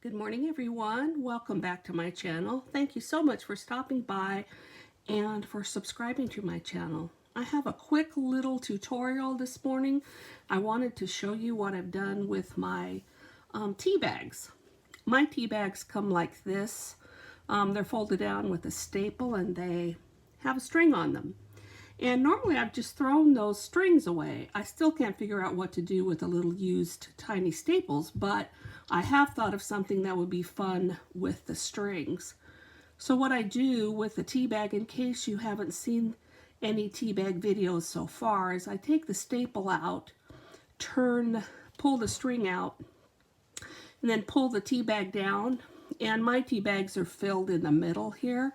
Good morning, everyone. Welcome back to my channel. Thank you so much for stopping by and for subscribing to my channel. I have a quick little tutorial this morning. I wanted to show you what I've done with my tea bags. My tea bags come like this. They're folded down with a staple and they have a string on them. And normally I've just thrown those strings away. I still can't figure out what to do with the little used tiny staples, but I have thought of something that would be fun with the strings. So what I do with the tea bag, in case you haven't seen any tea bag videos so far, is I take the staple out, pull the string out, and then pull the tea bag down. And my tea bags are filled in the middle here.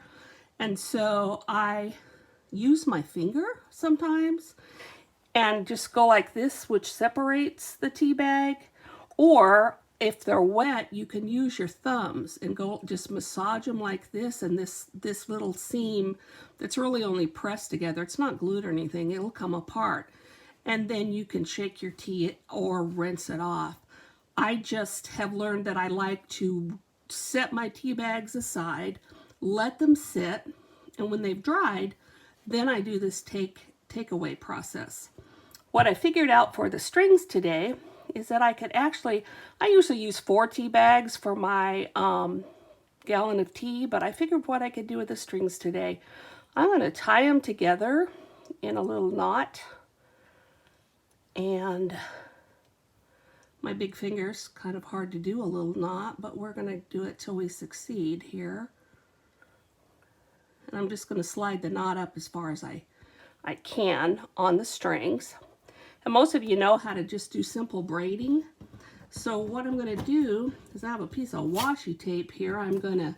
And so I use my finger sometimes and just go like this, which separates the tea bag. Or if they're wet, you can use your thumbs and go just massage them like this, and this little seam that's really only pressed together, it's not glued or anything, it'll come apart. And then you can shake your tea or rinse it off. I just have learned that I like to set my tea bags aside, let them sit, and when they've dried, then I do this takeaway process. What I figured out for the strings today is that I usually use 4 tea bags for my gallon of tea, but I figured what I could do with the strings today. I'm going to tie them together in a little knot, and my big finger's kind of hard to do a little knot, but we're going to do it till we succeed here. And I'm just going to slide the knot up as far as I can on the strings. And most of you know how to just do simple braiding. So what I'm going to do is I have a piece of washi tape here. I'm going to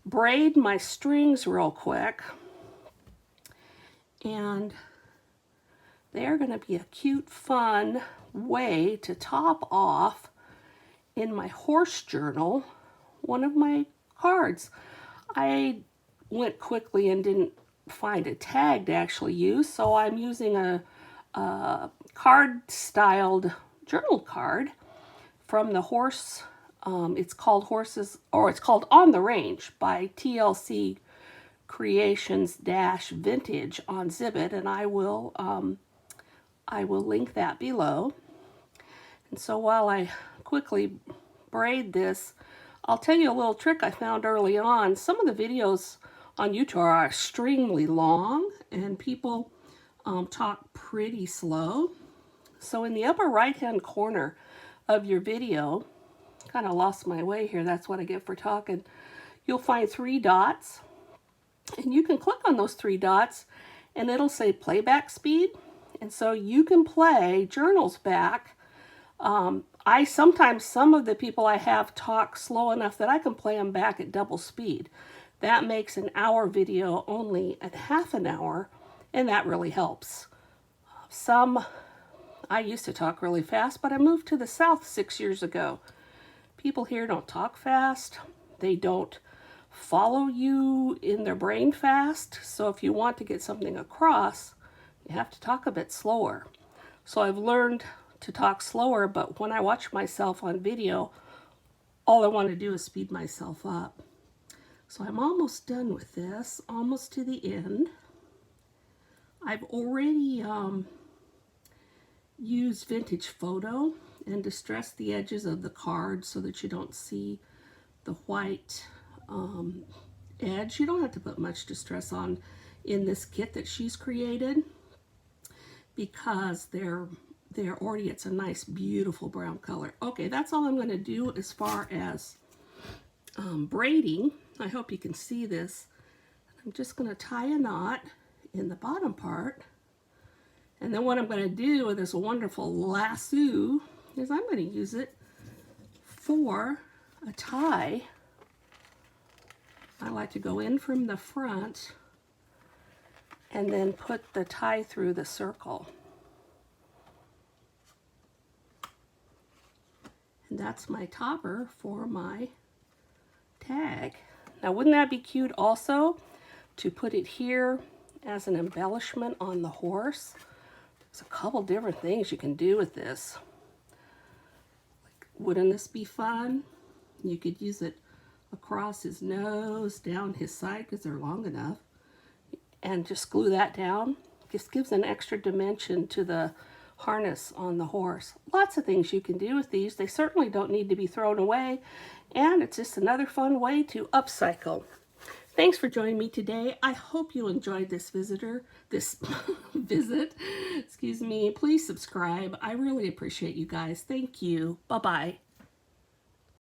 braid my strings real quick. And they're going to be a cute, fun way to top off in my horse journal one of my cards. I went quickly and didn't find a tag to actually use, so I'm using a card-styled journal card from the horse. It's called On the Range by TLC Creations Vintage on Zibbit, and I will link that below. And so while I quickly braid this, I'll tell you a little trick I found early on. Some of the videos on YouTube are extremely long, and people talk pretty slow. So in the upper right hand corner of your video, kind of lost my way here, that's what I get for talking, you'll find 3 dots, and you can click on those 3 dots and it'll say playback speed, and so you can play journals back. Sometimes some of the people I have talk slow enough that I can play them back at double speed. That makes an hour video only at half an hour, and that really helps. I used to talk really fast, but I moved to the South 6 years ago. People here don't talk fast. They don't follow you in their brain fast. So if you want to get something across, you have to talk a bit slower. So I've learned to talk slower, but when I watch myself on video, all I want to do is speed myself up. So I'm almost done with this, almost to the end. I've already used vintage photo and distressed the edges of the card so that you don't see the white edge. You don't have to put much distress on in this kit that she's created, because they're already, it's a nice, beautiful brown color. Okay, that's all I'm going to do as far as braiding. I hope you can see this. I'm just going to tie a knot in the bottom part, and then what I'm going to do with this wonderful lasso is I'm going to use it for a tie. I like to go in from the front and then put the tie through the circle. And that's my topper for my tag. Now, wouldn't that be cute also to put it here as an embellishment on the horse? There's a couple different things you can do with this. Like, wouldn't this be fun? You could use it across his nose, down his side because they're long enough, and just glue that down. Just gives an extra dimension to the harness on the horse. Lots of things you can do with these. They certainly don't need to be thrown away, and it's just another fun way to upcycle. Thanks for joining me today. I hope you enjoyed this visit. Excuse me. Please subscribe. I really appreciate you guys. Thank you. Bye-bye.